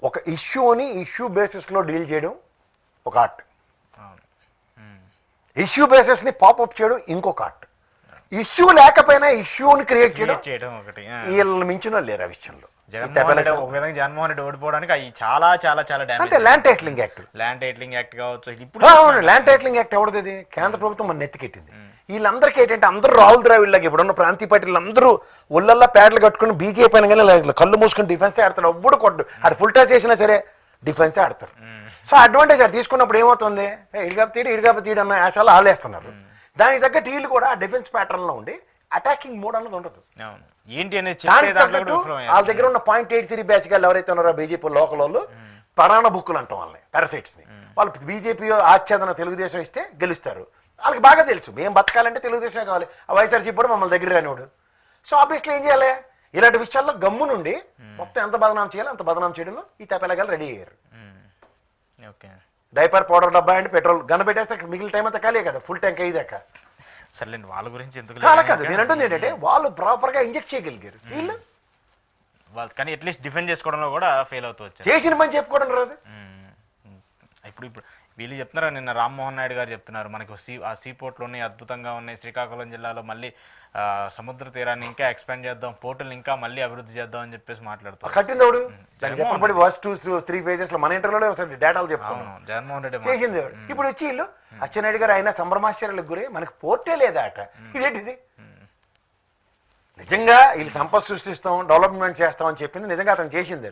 ఒక ఇష్యూని ఇష్యూ బేసిస్లో డీల్ చేయడం ఒక ఆర్ట్, ఇష్యూ బేసిస్ని పాపప్ చేయడం ఇంకొక ఆర్ట్, ఇష్యూ లేకపోయినా ఇష్యూని క్రియేట్ చేయడం ఒకటి. వీళ్ళు మించిన లేరు ఆ విషయంలో. జగన్మోహన్ రెడ్డి ఓడిపోవడానికి అవి చాలా చాలా చాలా అంటే ల్యాండ్ టైటిలింగ్ యాక్ట్ కావచ్చు. ఇప్పుడు ల్యాండ్ టైటిలింగ్ యాక్ట్ ఎవరిది? కేంద్ర ప్రభుత్వం మన నెత్తికెట్టింది. వీళ్ళందరికీ ఏంటంటే అందరూ రాహుల్ ద్రావిడ్లాగా ఇప్పుడున్న ప్రాంతీయ పార్టీలు అందరూ ఒళ్ళల్లా ప్యాడ్లు కట్టుకుని బీజేపీ అయినా కానీ కళ్ళు మూసుకుని డిఫెన్సే ఆడతాడు. ఒప్పుడు కొట్టు అది ఫుల్ టాస్ చేసినా సరే డిఫెన్సే ఆడతారు. సో అడ్వాంటేజ్ అది తీసుకున్నప్పుడు ఏమవుతుంది, ఇడిగాపు తీడు అన్న ఆశాలు ఆలేస్తున్నారు. దానికి తగ్గ టీలు కూడా డిఫెన్స్ ప్యాటర్న్లో ఉండి అటాకింగ్ మోడ్ అన్నది ఉండదు. ఏంటి అనేది వాళ్ళ దగ్గర ఉన్న 0.83 బ్యాచ్ గారు ఎవరైతే ఉన్నారో బీజేపీ లోకల్ వాళ్ళు పరాణ బుక్కులు అంటాం వాళ్ళని, పారాసైట్స్ని. వాళ్ళు బీజేపీ ఆచ్ఛేదన తెలుగుదేశం ఇస్తే గెలుస్తారు. వాళ్ళకి బాగా తెలుసు మేము బతకాలంటే తెలుగుదేశమే కావాలి, ఆ వైఎస్ఆర్సీపీ కూడా మమ్మల్ని దగ్గర రానివాడు. సో ఆబ్వియస్లీ ఏం చేయాలి, ఇలాంటి విషయాల్లో గమ్ము నుండి మొత్తం ఎంత బదనాం చేయాలో అంత బదనాం చేయడంలో ఈ తపెలగాలు రెడీ అయ్యారు. డైపర్ పౌడర్ డబ్బా అండి పెట్రోల్ గన్న పెట్టేస్తే మిగిలిన టైం అంతా ఖాళీ కదా, ఫుల్ ట్యాంక్ అయ్యేదాకా. సర్లేండి, వాళ్ళ గురించి ఎందుకు కాదు నేను అంటుంది ఏంటంటే వాళ్ళు ప్రాపర్గా ఇంజెక్ట్ చేయగలిగారు. వీళ్ళు వాళ్ళు కానీ అట్లీస్ట్ డిఫెండ్ చేసుకోవడంలో కూడా ఫెయిల్ అవుతూ వచ్చారు. చేసిన పని చెప్పుకోవడం రాదు. ఇప్పుడు వీళ్ళు చెప్తున్నారు, నిన్న రామ్మోహన్ నాయుడు గారు చెప్తున్నారు మనకు ఆ సీ పోర్ట్లోనే అద్భుతంగా ఉన్నాయి, శ్రీకాకుళం జిల్లాలో మళ్ళీ సముద్ర తీరాన్ని ఇంకా ఎక్స్పాండ్ చేద్దాం, పోర్టులు ఇంకా మళ్ళీ అభివృద్ధి చేద్దాం అని చెప్పేసి మాట్లాడుతారు. కట్టిందోడు ఫస్ట్ 2-3 ఫేజెస్ లో మన ఇంటర్లో డేటాలు చెప్పుకున్నాం. జగన్మోహన్ రెడ్డి చేసింది. ఇప్పుడు వచ్చి వీళ్ళు అచ్చెన్నాయుడు గారు ఆయన సంభ్రమాశ్చర్యాలకు గురి మనకి పోర్టే లేదా అట. ఇదేంటిది? నిజంగా వీళ్ళు సంపద సృష్టిస్తాం డెవలప్మెంట్ చేస్తాం అని చెప్పింది నిజంగా అతను చేసింది.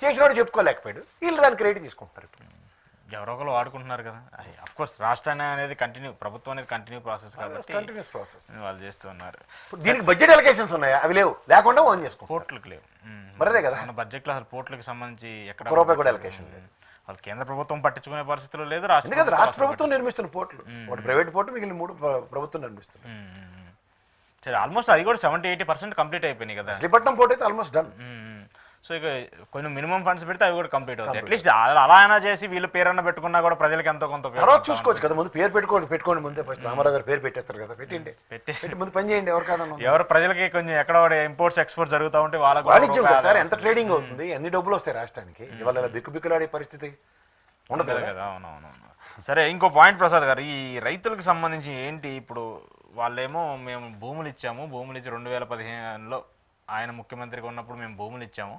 చేసినోడు చెప్పుకోలేకపోయాడు, వీళ్ళు దాన్ని క్రెడిట్ తీసుకుంటారు. ఎవరో ఒకరు వాడుకుంటున్నారు కదా. అఫ్కోర్స్ రాష్ట్రాన్ని అనేది ప్రభుత్వం అనేది కంటిన్యూ ప్రాసెస్ కాబట్టి కంటిన్యూస్ ప్రాసెస్ వాళ్ళు చేస్తున్నారు. దీనికి బడ్జెట్ అలొకేషన్స్ ఉన్నాయా? అవి లేవు, లేకుండా ఓన్ చేసుకో. పోర్టులకు లేవు మరదే కదా. మన బడ్జెట్లో అసలు పోర్టులకు సంబంధించి ఎక్కడ రూపాయి కూడా అలొకేషన్ లేదు. వాళ్ళు కేంద్ర ప్రభుత్వం పట్టించుకునే పరిస్థితులు లేదు, రాష్ట్ర ప్రభుత్వం నిర్మిస్తున్న పోర్టులు, ఒకటి ప్రైవేట్ పోర్టు, మిగిలిన 3 ప్రభుత్వం నిర్మిస్తుంది. సరే, ఆల్మోస్ట్ అది కూడా 70-80% కంప్లీట్ అయిపోయినాయి కదా. మచిలీపట్నం పోర్ట్ అయితే ఆల్మోస్ట్ డన్. సో ఇక కొన్ని మినిమం ఫండ్స్ పెడితే అవి కూడా కంప్లీట్ అవుతాయి. అట్లీస్ట్ అలా అయినా చేసి వీళ్ళు పేరన్న పెట్టుకున్నా కూడా ప్రజలకు ఎంతో కొంత తర్వాత చూసుకోవచ్చు కదా. ముందు పేరు పెట్టుకోండి ముందే. ఫస్ట్ రామారావు గారు పేరు పెట్టేస్తారు కదా, పెట్టేసి ముందు పని చేయండి. ఎవరు ప్రజలకి కొంచెం ఎక్కడ ఇంపోర్ట్స్ ఎక్స్పోర్ట్స్ జరుగుతూ ఉంటే వాళ్ళకి వాణిజ్యం కదా సార్. ఎంత ట్రేడింగ్ అవుతుంది, ఎన్ని డబ్బులు వస్తాయి రాష్ట్రానికి. ఇవాళ బిక్కుబిక్కులాడే పరిస్థితి ఉండదు కదా. అవునవును. సరే, ఇంకో పాయింట్ ప్రసాద్ గారు, ఈ రైతులకు సంబంధించి ఏంటి, ఇప్పుడు వాళ్ళేమో మేము భూములు ఇచ్చాము, భూములు ఇచ్చి 2015లో ఆయన ముఖ్యమంత్రిగా ఉన్నప్పుడు మేము భూములు ఇచ్చాము,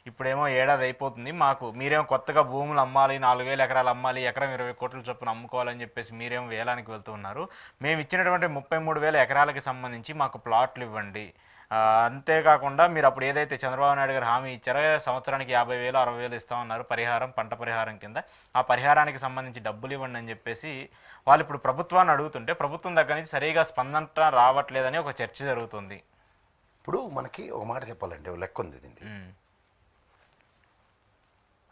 ఇప్పుడేమో ఏడాది అయిపోతుంది, మాకు మీరేమో కొత్తగా భూములు అమ్మాలి, 4000 ఎకరాలు అమ్మాలి, ఎకరం 20 కోట్ల చొప్పున అమ్ముకోవాలని చెప్పేసి మీరేమో వేలానికి వెళ్తూ ఉన్నారు. మేము ఇచ్చినటువంటి 33,000 ఎకరాలకి సంబంధించి మాకు ప్లాట్లు ఇవ్వండి, అంతేకాకుండా మీరు అప్పుడు ఏదైతే చంద్రబాబు నాయుడు గారు హామీ ఇచ్చారో సంవత్సరానికి 50,000 60,000 ఇస్తామన్నారు పరిహారం, పంట పరిహారం కింద, ఆ పరిహారానికి సంబంధించి డబ్బులు ఇవ్వండి అని చెప్పేసి వాళ్ళు ఇప్పుడు ప్రభుత్వాన్ని అడుగుతుంటే ప్రభుత్వం దగ్గర నుంచి సరిగా స్పందన రావట్లేదని ఒక చర్చ జరుగుతుంది. ఇప్పుడు మనకి ఒక మాట చెప్పాలంటే లెక్క ఉంది దీనికి.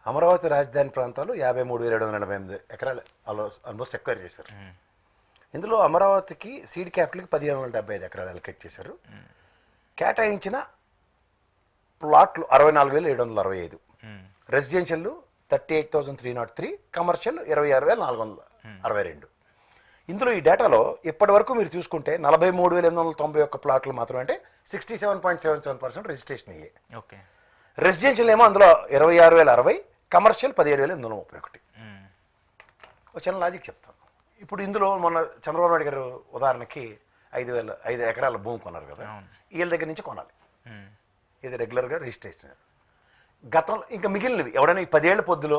అమరావతి రాజధాని ప్రాంతాలు 53,748 ఎకరాలు ఆల్మోస్ట్ ఎక్వైర్ చేశారు. ఇందులో అమరావతికి సీడ్ క్యాపిటల్కి 1575 ఎకరాలు అలొకేట్ చేశారు. కేటాయించిన ప్లాట్లు 64,765, రెసిడెన్షియల్ 38,303, కమర్షియల్ 26,462. ఇందులో ఈ డేటాలో ఇప్పటి వరకు మీరు చూసుకుంటే 43,891 ప్లాట్లు మాత్రమే, అంటే 67.77% రిజిస్ట్రేషన్ అయ్యాయి. ఓకే. రెసిడెన్షియల్ ఏమో అందులో 26,060, కమర్షియల్ 17,831. ఒక చిన్న లాజిక్ చెప్తాను. ఇప్పుడు ఇందులో మొన్న చంద్రబాబు నాయుడు గారు ఉదాహరణకి 5 ఎకరాల భూమి కొన్నారు కదా, వీళ్ళ దగ్గర నుంచి కొనాలి. ఇది రెగ్యులర్గా రిజిస్ట్రేషన్. గతంలో ఇంకా మిగిలినవి ఎవడైనా ఈ 10 ఏళ్ల పొద్దులో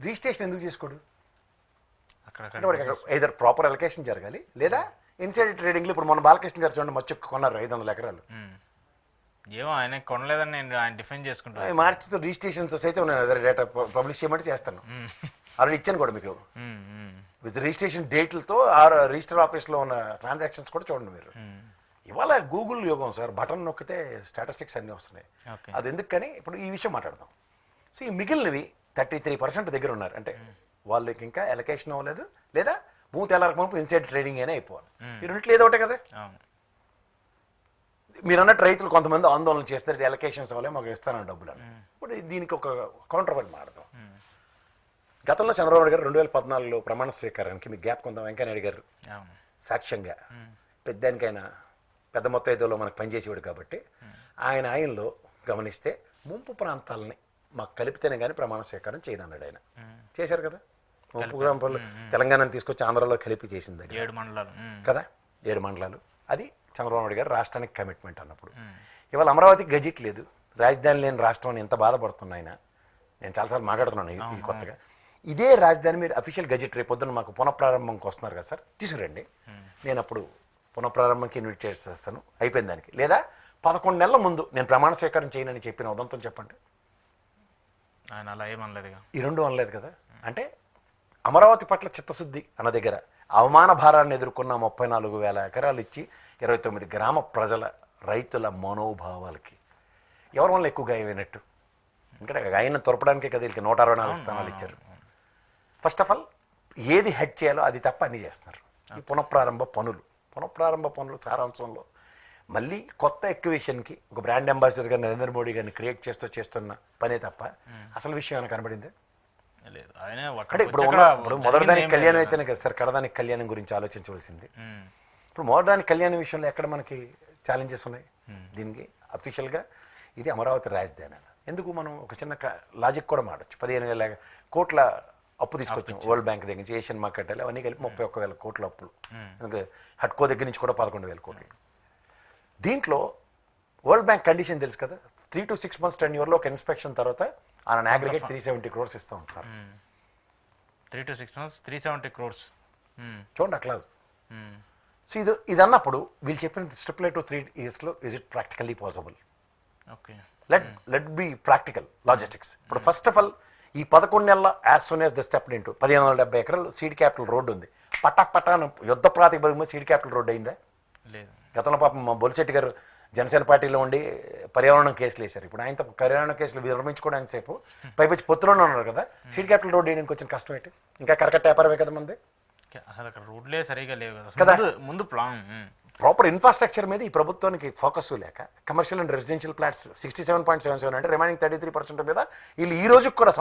రిజిస్ట్రేషన్ ఎందుకు చేసుకోడు? ఐదర్ ప్రాపర్ అలొకేషన్ జరగాలి, లేదా ఇన్సైడ్ ట్రేడింగ్లో ఇప్పుడు మన బాలకృష్ణ గారు చూడండి మచ్చు కొన్నారు 500 ఎకరాలు. ఏమో ఆయన కొనలేదని నేను ఆయన డిఫెండ్ చేసుకుంటాను. మార్చితో రిజిస్ట్రేషన్స్ అయితే ఉన్నాయి, అదే డేటా పబ్లిష్ చేయమంటే చేస్తాను. ఆల్రెడీ ఇచ్చాను కూడా మీకు విత్ రిజిస్ట్రేషన్ డేట్లతో రిజిస్టర్ ఆఫీస్లో ఉన్న ట్రాన్సాక్షన్స్ కూడా చూడండి మీరు. ఇవాళ గూగుల్ యుగం సార్, బటన్ నొక్కితే స్టాటిస్టిక్స్ అన్నీ వస్తున్నాయి. అది ఎందుకు కానీ ఇప్పుడు ఈ విషయం మాట్లాడదాం. సో ఈ మిగిలినవి 33% దగ్గర ఉన్నారు, అంటే వాళ్ళకి ఇంకా అలొకేషన్ అవ్వలేదు, లేదా భూమి తెల్లారక ఇన్సైడ్ ట్రేడింగ్ అయినా అయిపోవాలి. ఈ రెండిట్లో ఏదో ఒకటే కదా. మీరు అన్నట్టు రైతులు కొంతమంది ఆందోళన చేస్తారు, అలొకేషన్స్ అవ్వలే మాకు ఇస్తానని డబ్బులు అని. ఇప్పుడు దీనికి ఒక కౌంటర్ పాయింట్ మాడదాం. గతంలో చంద్రబాబు నాయుడు గారు 2014లో ప్రమాణ స్వీకారానికి మీకు గ్యాప్ కొంత వెంకయ్యనాయుడు గారు సాక్ష్యంగా పెద్దానికైనా పెద్ద మొత్తం ఐదులో మనకు పనిచేసేవాడు కాబట్టి ఆయనలో గమనిస్తే ముంపు ప్రాంతాలని మాకు కలిపితేనే కానీ ప్రమాణ స్వీకారం చేయను అన్నాడు ఆయన. చేశారు కదా, 30 గ్రామ పనులు తెలంగాణను తీసుకొచ్చి ఆంధ్రాలో కలిపి చేసింది 7 మండలాలు కదా, 7 మండలాలు. అది చంద్రబాబు నాయుడు గారు రాష్ట్రానికి కమిట్మెంట్ అన్నప్పుడు. ఇవాళ అమరావతికి గజిట్ లేదు, రాజధాని లేని రాష్ట్రం అని ఎంత బాధపడుతున్నాయినా, నేను చాలాసార్లు మాట్లాడుతున్నాను ఈ కొత్తగా. ఇదే రాజధాని మీరు అఫీషియల్ గజెట్ రేపు పొద్దున్న మాకు పునఃప్రారంభంకి వస్తున్నారు కదా సార్, తీసుకురండి, నేను అప్పుడు పునఃప్రారంభంకి ఇన్విట్ చేస్తాను, అయిపోయింది దానికి. లేదా 11 నెలల ముందు నేను ప్రమాణ స్వీకారం చేయనని చెప్పిన ఉదంతం చెప్పండి. ఆయన అలా ఏమనలేదు, ఈ రెండు అనలేదు కదా. అంటే అమరావతి పట్ల చిత్తశుద్ధి అన్న దగ్గర అవమాన భారాన్ని ఎదుర్కొన్న 34,000 ఎకరాలు ఇచ్చి 29 గ్రామ ప్రజల రైతుల మనోభావాలకి ఎవరి వల్ల ఎక్కువ గాయమైనట్టు? ఇంకా గాయని తొరపడానికే కదా వీళ్ళకి 164 స్థానాలు ఇచ్చారు. ఫస్ట్ ఆఫ్ ఆల్ ఏది హెడ్ చేయాలో అది తప్ప అన్నీ చేస్తున్నారు. ఈ పునఃప్రారంభ పనులు సారాంశంలో మళ్ళీ కొత్త ఎక్విషన్కి ఒక బ్రాండ్ అంబాసిడర్గా నరేంద్ర మోడీ గారిని క్రియేట్ చేస్తున్న పనే తప్ప అసలు విషయం ఏమైనా కనబడిందే లేదు. అంటే ఇప్పుడు మొదటిదానికి కళ్యాణం అయితేనే కదా సార్ కడదానికి కళ్యాణం గురించి ఆలోచించవలసింది. ఇప్పుడు మొదటిదానికి కళ్యాణం విషయంలో ఎక్కడ మనకి ఛాలెంజెస్ ఉన్నాయి? దీనికి అఫీషియల్గా ఇది అమరావతి రాజధాని. ఎందుకు మనం ఒక చిన్న లాజిక్ కూడా మాడచ్చు. 15,000 కోట్ల అప్పు తీసుకొచ్చాం వరల్డ్ బ్యాంక్ దగ్గర నుంచి, ఏషియన్ మార్కెట్ అవన్నీ కలిపి 31,000 కోట్ల అప్పులు. ఎందుకంటే హట్కో దగ్గర నుంచి కూడా 11,000 కోట్లు. దీంట్లో వరల్డ్ బ్యాంక్ కండిషన్ తెలుసు కదా, 3 to 6 months టెన్యూర్లో ఒక ఇన్స్పెక్షన్ తర్వాత ఆయన అగ్రిగేట్ 370 crores ఇస్తూ ఉంటారు. 3 to 6 months 370 crores చూడండి ఆ క్లాస్. సో ఇది అన్నప్పుడు వీళ్ళు చెప్పిన స్టెప్లే టు 3 yearsలో is it practically possible? Okay, let be practical logistics. ఇప్పుడు ఫస్ట్ ఆఫ్ ఆల్ ఈ 11 నెలల as soon as the step into 1570 ఎకరాలు సీడ్ క్యాపిటల్ రోడ్డు ఉంది. పటాను యుద్ధ ప్రాతిపదిక సీడ్ క్యాపిటల్ రోడ్డు అయిందా? లేదు. గతంలో పాపం మా బొలిశెట్టి గారు జనసేన పార్టీలో ఉండి పర్యావరణం కేసులు వేశారు. ఇప్పుడు ఆయనతో పర్యావరణ కేసులు విరమించుకోవడానికి సేపు పైపచ్చి పొత్తులోనే ఉన్నారు కదా. సీడ్ క్యాపిటల్ రోడ్డు వేయడానికి వచ్చిన కష్టం ఏంటి? ఇంకా కరకట్ట వ్యాపారమే కదా మంది. అసలు అక్కడ రోడ్లే సరిగా లేవు కదా ముందు ప్లాన్. ప్రాపర్ ఇన్ఫ్రాస్ట్రక్చర్ మీద ఈ ప్రభుత్వానికి ఫోకస్ లేక కమర్షియల్ అండ్ రెసిడెన్షియల్ ఫ్లాట్స్ 67.77 అంటే రిమైనింగ్ 33% మీద వీళ్ళు ఈ రోజుకి కూడా